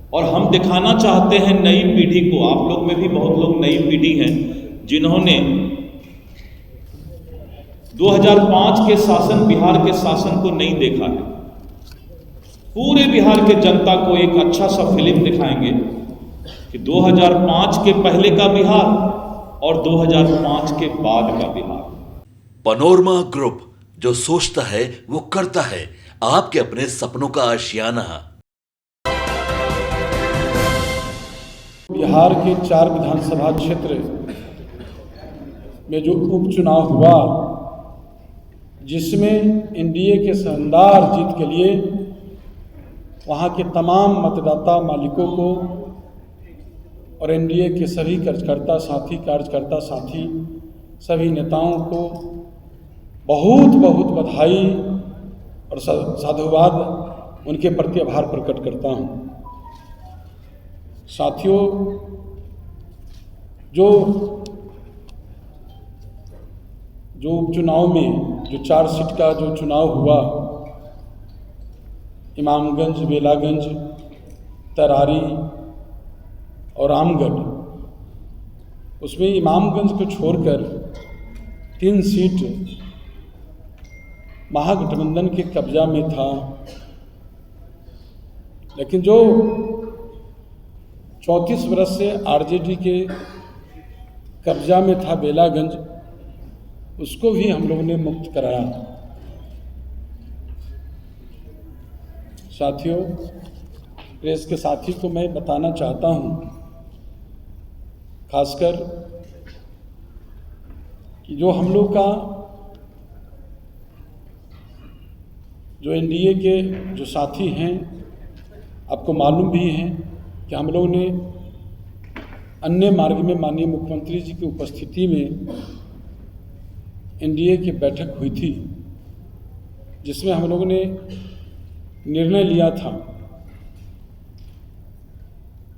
और हम दिखाना चाहते हैं नई पीढ़ी को। आप लोग में भी बहुत लोग नई पीढ़ी हैं जिन्होंने 2005 के शासन, बिहार के शासन को नहीं देखा है। पूरे बिहार के जनता को एक अच्छा सा फिल्म दिखाएंगे कि 2005 के पहले का बिहार और 2005 के बाद का बिहार। पनोरमा ग्रुप, जो सोचता है वो करता है। आपके अपने सपनों का आशियाना। बिहार के 4 विधानसभा क्षेत्र में जो उपचुनाव हुआ, जिसमें एनडीए के शानदार जीत के लिए वहां के तमाम मतदाता मालिकों को और एनडीए के सभी कार्यकर्ता साथी सभी नेताओं को बहुत बहुत बधाई और साधुवाद उनके प्रति आभार प्रकट करता हूं। साथियों, जो उपचुनाव में जो 4 सीट का जो चुनाव हुआ, इमामगंज, बेलागंज, तरारी और रामगढ़, उसमें इमामगंज को छोड़कर 3 सीट महागठबंधन के कब्जा में था। लेकिन जो 34 वर्ष से आरजेडी के कब्जा में था बेलागंज, उसको भी हम लोगों ने मुक्त कराया। साथियों, प्रेस के साथी को मैं बताना चाहता हूं, खासकर कि जो हम लोग का जो एनडीए के जो साथी हैं, आपको मालूम भी है कि हम लोगों ने अन्य मार्ग में माननीय मुख्यमंत्री जी की उपस्थिति में एनडीए की बैठक हुई थी, जिसमें हम लोगों ने निर्णय लिया था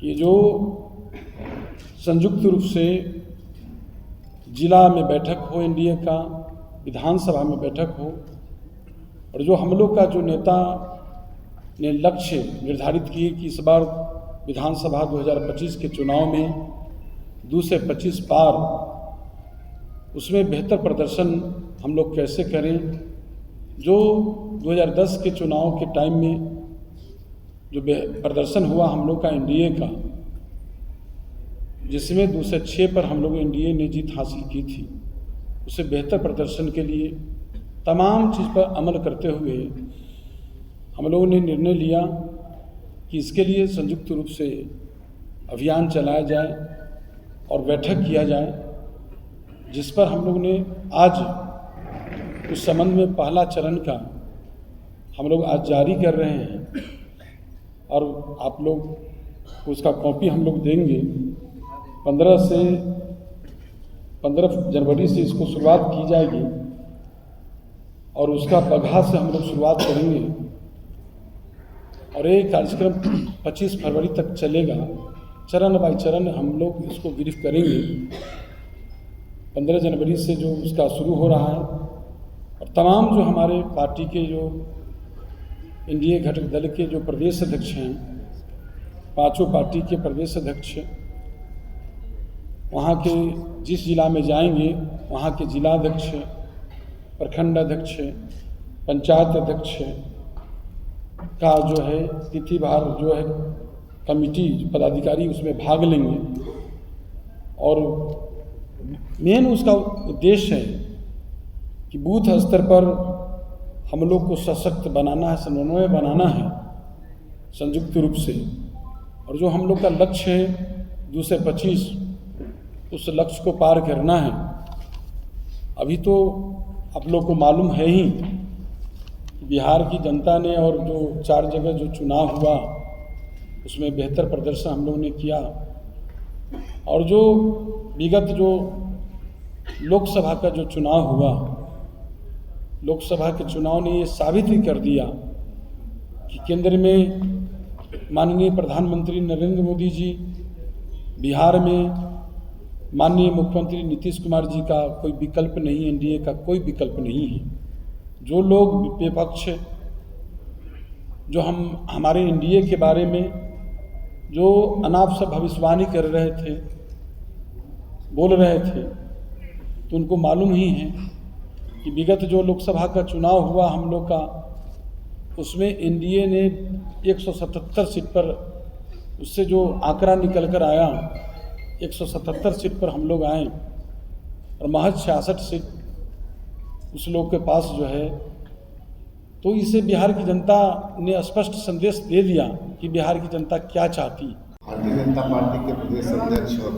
कि जो संयुक्त रूप से जिला में बैठक हो एनडीए का, विधानसभा में बैठक हो, और जो हम लोग का जो नेता ने लक्ष्य निर्धारित किए कि इस बार विधानसभा 2025 के चुनाव में 2 से 25 पार, उसमें बेहतर प्रदर्शन हम लोग कैसे करें। जो 2010 के चुनाव के टाइम में जो प्रदर्शन हुआ हम लोग का एनडीए का, जिसमें 2 से 6 पर हम लोग एनडीए ने जीत हासिल की थी, उससे बेहतर प्रदर्शन के लिए तमाम चीज़ पर अमल करते हुए हम लोगों ने निर्णय लिया कि इसके लिए संयुक्त रूप से अभियान चलाया जाए और बैठक किया जाए, जिस पर हम लोग ने आज उस संबंध में पहला चरण का हम लोग आज जारी कर रहे हैं और आप लोग उसका कॉपी हम लोग देंगे। 15 जनवरी से इसको शुरुआत की जाएगी और उसका पगहा से हम लोग शुरुआत करेंगे और ये कार्यक्रम 25 फरवरी तक चलेगा। चरण बाई चरण हम लोग इसको ब्रीफ करेंगे। 15 जनवरी से जो उसका शुरू हो रहा है और तमाम जो हमारे पार्टी के जो एनडीए घटक दल के जो प्रदेश अध्यक्ष हैं, 5 पार्टी के प्रदेश अध्यक्ष, वहाँ के जिस जिला में जाएंगे वहाँ के जिलाध्यक्ष, प्रखंड अध्यक्ष, पंचायत अध्यक्ष का जो है तिथिवार जो है कमिटी पदाधिकारी उसमें भाग लेंगे और मेन उसका उद्देश्य है कि बूथ स्तर पर हम लोग को सशक्त बनाना है, समन्वय बनाना है संयुक्त रूप से। और जो हम लोग का लक्ष्य है 2 से 25, उस लक्ष्य को पार करना है। अभी तो आप लोग को मालूम है ही, बिहार की जनता ने और जो 4 जगह जो चुनाव हुआ उसमें बेहतर प्रदर्शन हम लोगों ने किया और जो विगत जो लोकसभा का जो चुनाव हुआ, लोकसभा के चुनाव ने ये साबित ही कर दिया कि केंद्र में माननीय प्रधानमंत्री नरेंद्र मोदी जी, बिहार में माननीय मुख्यमंत्री नीतीश कुमार जी का कोई विकल्प नहीं, एनडीए का कोई विकल्प नहीं है। जो लोग विपक्ष जो हमारे एनडीए के बारे में जो अनाप शब्द भविष्यवाणी कर रहे थे, बोल रहे थे, तो उनको मालूम ही है कि विगत जो लोकसभा का चुनाव हुआ हम लोग का, उसमें एनडीए ने 177 सीट पर, उससे जो आंकड़ा निकल कर आया 177 सीट पर हम लोग आए और महज 66 सीट उस लोग के पास जो है। तो इसे बिहार की जनता ने स्पष्ट संदेश दे दिया कि बिहार की जनता क्या चाहती। भारतीय जनता पार्टी के प्रदेश अध्यक्ष और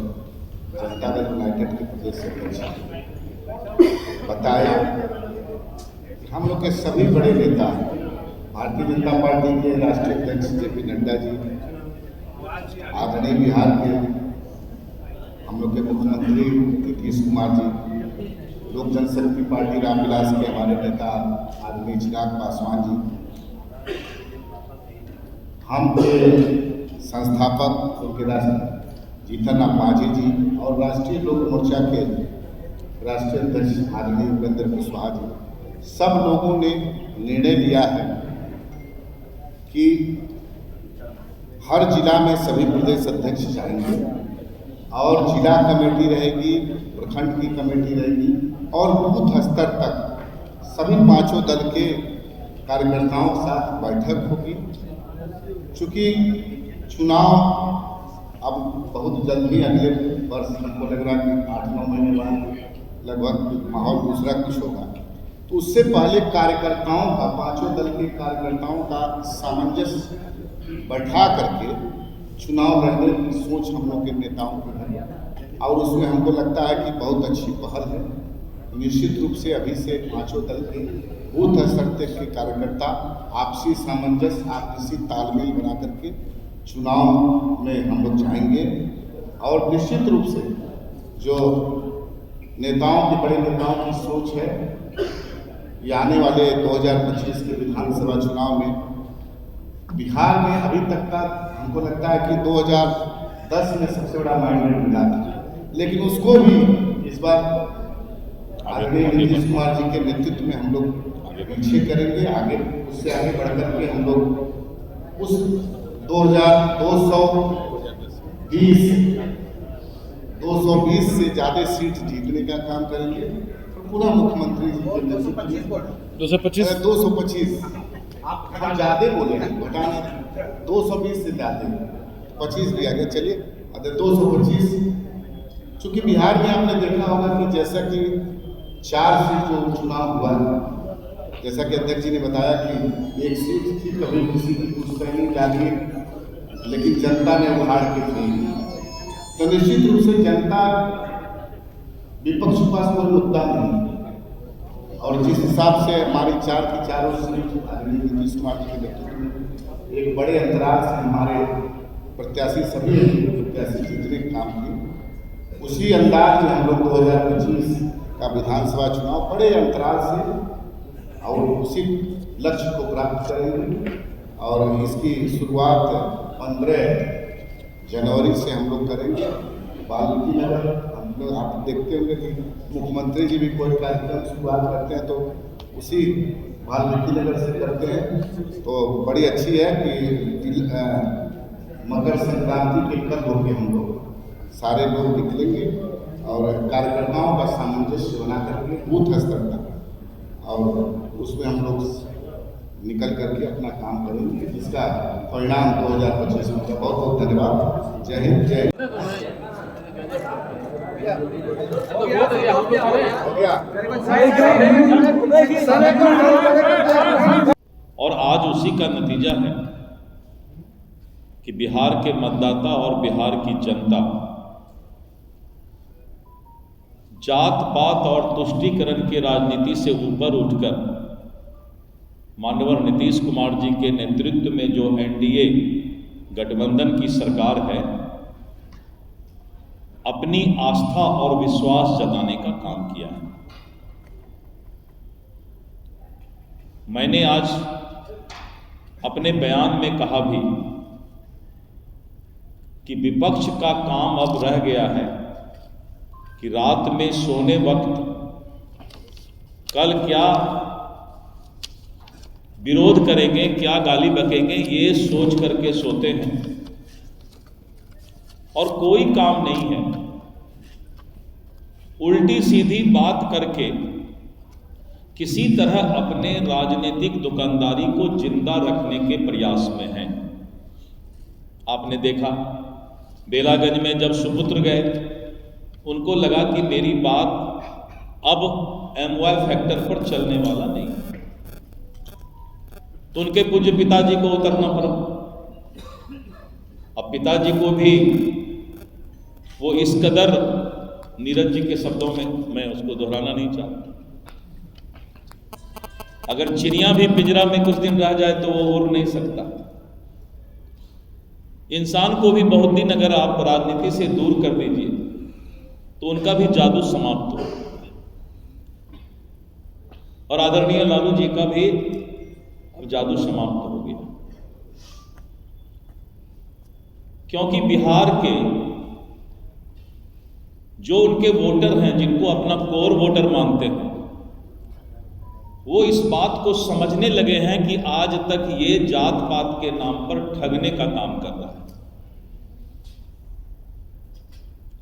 जनता दल यूनाइटेड के प्रदेश अध्यक्ष बताया कि हम लोग के सभी बड़े नेता, भारतीय जनता पार्टी के राष्ट्रीय अध्यक्ष जेपी नड्डा जी, आदरणीय बिहार के हम लोग के मुख्यमंत्री नीतीश कुमार जी, लोक जनशक्ति पार्टी रामविलास के हमारे नेता आदरणीय चिराग पासवान जी, हम के संस्थापक उनके जीतन राम मांझी जी और राष्ट्रीय लोक मोर्चा के राष्ट्रीय अध्यक्ष आदरणीय उपेंद्र कुशवाहा जी, सब लोगों ने निर्णय लिया है कि हर जिला में सभी प्रदेश अध्यक्ष जाएंगे और जिला कमेटी रहेगी, प्रखंड की कमेटी रहेगी और बूथ स्तर तक सभी पांचों दल के कार्यकर्ताओं के साथ बैठक होगी। चूँकि चुनाव अब बहुत जल्द ही अगले वर्ष, हमको लग रहा है कि 8-9 महीने बाद लगभग माहौल दूसरा कुछ होगा, तो उससे पहले कार्यकर्ताओं का, पांचों दल के कार्यकर्ताओं का सामंजस्य बैठा करके चुनाव लड़ने की सोच हम लोग के नेताओं को है और उसमें हमको लगता है कि बहुत अच्छी पहल है। निश्चित रूप से अभी से पांचों दल के बूथ स्तर तक के कार्यकर्ता आपसी सामंजस्य, आपसी तालमेल बना करके चुनाव में हम लोग जाएंगे और निश्चित रूप से जो नेताओं के, बड़े नेताओं की सोच है, ये आने वाले 2025 के विधानसभा चुनाव में बिहार में अभी तक का हमको लगता है कि 2010 में सबसे बड़ा माइंड मिला था, लेकिन उसको भी इस बार आदरणीय नीतीश कुमार जी के नेतृत्व में हम लोग पीछे करेंगे, आगे उससे आगे बढ़ करके हम लोग उस 220 से ज़्यादा सीट जीतने का काम करेंगे। पूरा मुख्यमंत्री जी के नेतृत्व में 225 हम ज़्यादा बोले हैं, घटाना 220 से ज़्यादा, 25 भी आ गया, चलिए अगर 225। चूँकि बिहार में आपने देखा होगा कि जैसा कि 4 सीट जो चुनाव हुआ, जैसा कि अध्यक्ष जी ने बताया कि एक सीट थी, कभी किसी की पुश्तैनी डाली, लेकिन जनता ने उखाड़ के दी। तो निश्चित रूप से जनता, विपक्ष के पास कोई मुद्दा नहीं, और जिस हिसाब से हमारी 4 की चारों सीट आदरणीय नीतीश कुमार जी के नेतृत्व में एक बड़े अंतराल से हमारे प्रत्याशी, सभी प्रत्याशी जीतने का काम किए, उसी अंदाज में हम लोग 2025 का विधानसभा चुनाव बड़े अंतराल से और उसी लक्ष्य को प्राप्त करेंगे। और इसकी शुरुआत 15 जनवरी से हम लोग करेंगे। वाल्मीकि नगर हम लोग, आप देखते होंगे कि मुख्यमंत्री जी भी कोई कार्यक्रम शुरुआत करते हैं तो उसी वाल्मीकि नगर से करते हैं। तो बड़ी अच्छी है कि मकर संक्रांति के कल होकर हम लोग सारे लोग निकलेंगे और कार्यकर्ताओं का सामंजस्य बना करके बूथ स्तर तक, और उसमें हम लोग निकल करके अपना काम करेंगे, जिसका परिणाम 2025 में। बहुत बहुत धन्यवाद। जय हिंद, जय। और आज उसी का नतीजा है कि बिहार के मतदाता और बिहार की जनता जात पात और तुष्टीकरण की राजनीति से ऊपर उठकर माननीय नीतीश कुमार जी के नेतृत्व में जो एनडीए गठबंधन की सरकार है, अपनी आस्था और विश्वास जताने का काम किया है। मैंने आज अपने बयान में कहा भी कि विपक्ष का काम अब रह गया है कि रात में सोने वक्त कल क्या विरोध करेंगे, क्या गाली बकेंगे, ये सोच करके सोते हैं। और कोई काम नहीं है। उल्टी सीधी बात करके किसी तरह अपने राजनीतिक दुकानदारी को जिंदा रखने के प्रयास में हैं। आपने देखा बेलागंज में जब सुपुत्र गए, उनको लगा कि मेरी बात अब MY फैक्टर पर चलने वाला नहीं, तो उनके पूज्य पिताजी को उतरना पड़ा। अब पिताजी को भी वो इस कदर, नीरज जी के शब्दों में मैं उसको दोहराना नहीं चाहता, अगर चिड़िया भी पिंजरा में कुछ दिन रह जाए तो वो उड़ नहीं सकता। इंसान को भी बहुत दिन अगर आप राजनीति से दूर कर दीजिए तो उनका भी जादू समाप्त हो। और आदरणीय लालू जी का भी अब जादू समाप्त हो गया, क्योंकि बिहार के जो उनके वोटर हैं, जिनको अपना कोर वोटर मानते हैं, वो इस बात को समझने लगे हैं कि आज तक ये जात पात के नाम पर ठगने का काम कर रहा है।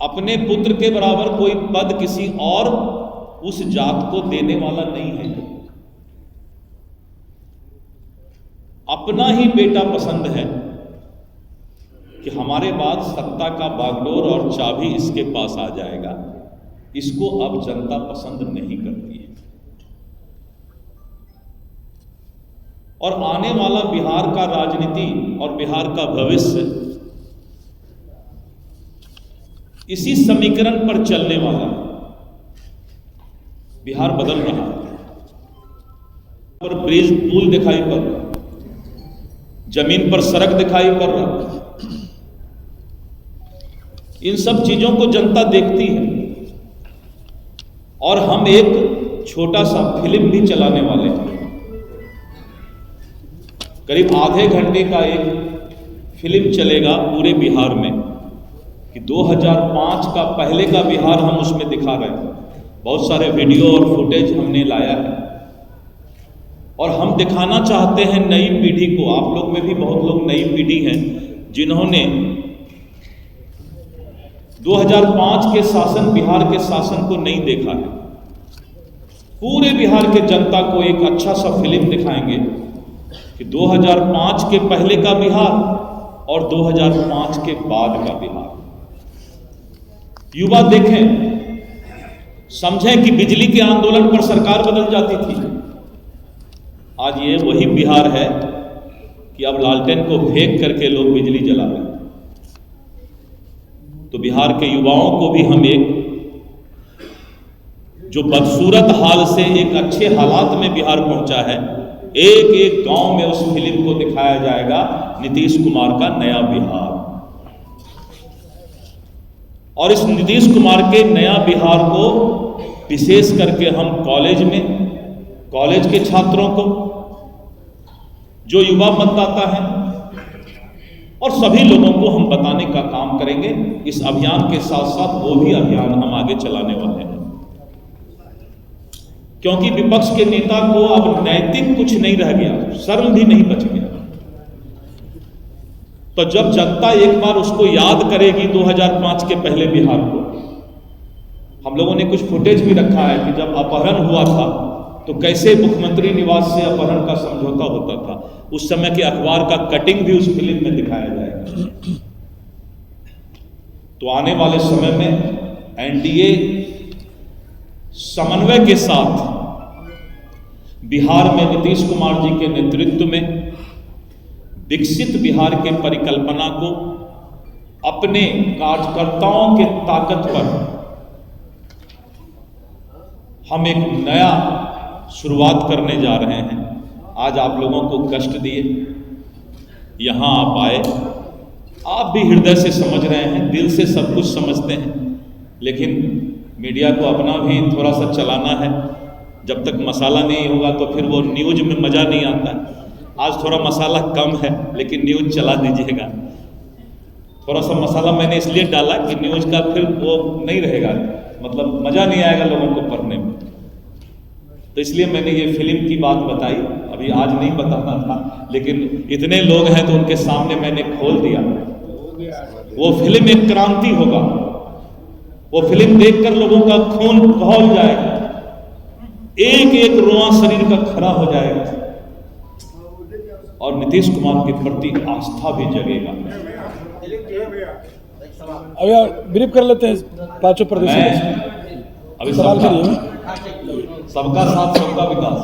अपने पुत्र के बराबर कोई पद किसी और उस जात को देने वाला नहीं है। अपना ही बेटा पसंद है कि हमारे बाद सत्ता का बागडोर और चाबी इसके पास आ जाएगा। इसको अब जनता पसंद नहीं करती है। और आने वाला बिहार का राजनीति और बिहार का भविष्य इसी समीकरण पर चलने वाला है। बिहार बदल रहा है। पर ब्रिज पुल दिखाई पड़ रहा, जमीन पर सड़क दिखाई पड़ रहा, इन सब चीजों को जनता देखती है। और हम एक छोटा सा फिल्म भी चलाने वाले हैं। करीब आधे घंटे का एक फिल्म चलेगा पूरे बिहार में कि 2005 का पहले का बिहार हम उसमें दिखा रहे हैं। बहुत सारे वीडियो और फुटेज हमने लाया है और हम दिखाना चाहते हैं नई पीढ़ी को। आप लोग में भी बहुत लोग नई पीढ़ी हैं जिन्होंने 2005 के शासन, बिहार के शासन को नहीं देखा है। पूरे बिहार के जनता को एक अच्छा सा फिल्म दिखाएंगे कि 2005 के पहले का बिहार और 2005 के बाद का बिहार। युवा देखें, समझें कि बिजली के आंदोलन पर सरकार बदल जाती थी। आज ये वही बिहार है कि अब लालटेन को फेंक करके लोग बिजली जला रहे हैं। तो बिहार के युवाओं को भी हम एक जो बदसूरत हाल से एक अच्छे हालात में बिहार पहुंचा है, एक एक गांव में उस फिल्म को दिखाया जाएगा। नीतीश कुमार का नया बिहार। और इस नीतीश कुमार के नया बिहार को विशेष करके हम कॉलेज के छात्रों को, जो युवा मतदाता हैं, और सभी लोगों को हम बताने का काम करेंगे। इस अभियान के साथ साथ वो भी अभियान हम आगे चलाने वाले हैं, क्योंकि विपक्ष के नेता को अब नैतिक कुछ नहीं रह गया, शर्म भी नहीं बच गया। तो जब जनता एक बार उसको याद करेगी 2005 के पहले बिहार को, हम लोगों ने कुछ फुटेज भी रखा है कि जब अपहरण हुआ था तो कैसे मुख्यमंत्री निवास से अपहरण का समझौता होता था। उस समय के अखबार का कटिंग भी उस फिल्म में दिखाया जाएगा। तो आने वाले समय में एनडीए समन्वय के साथ बिहार में नीतीश कुमार जी के नेतृत्व में विकसित बिहार के परिकल्पना को अपने कार्यकर्ताओं के ताकत पर हम एक नया शुरुआत करने जा रहे हैं। आज आप लोगों को कष्ट दिए, यहां आप आए, आप भी हृदय से समझ रहे हैं, दिल से सब कुछ समझते हैं, लेकिन मीडिया को अपना भी थोड़ा सा चलाना है। जब तक मसाला नहीं होगा तो फिर वो न्यूज में मज़ा नहीं आता है। आज थोड़ा मसाला कम है, लेकिन न्यूज चला दीजिएगा। थोड़ा सा मसाला मैंने इसलिए डाला कि न्यूज का फिर वो नहीं रहेगा, मतलब मज़ा नहीं आएगा लोगों को पढ़ने में। तो इसलिए मैंने ये फिल्म की बात बताई। अभी आज नहीं बताना था, लेकिन इतने लोग हैं तो उनके सामने मैंने खोल दिया। वो फिल्म एक क्रांति होगा, वो फिल्म देखकर लोगों का खून खौल जाएगा, एक एक रोआ शरीर का खड़ा हो जाएगा और नीतीश कुमार के प्रति आस्था भी जगेगा। अब यार ब्रीफ कर लेते हैं पांचों प्रदेशों में। अभी सवाल सबका साथ सबका विकास।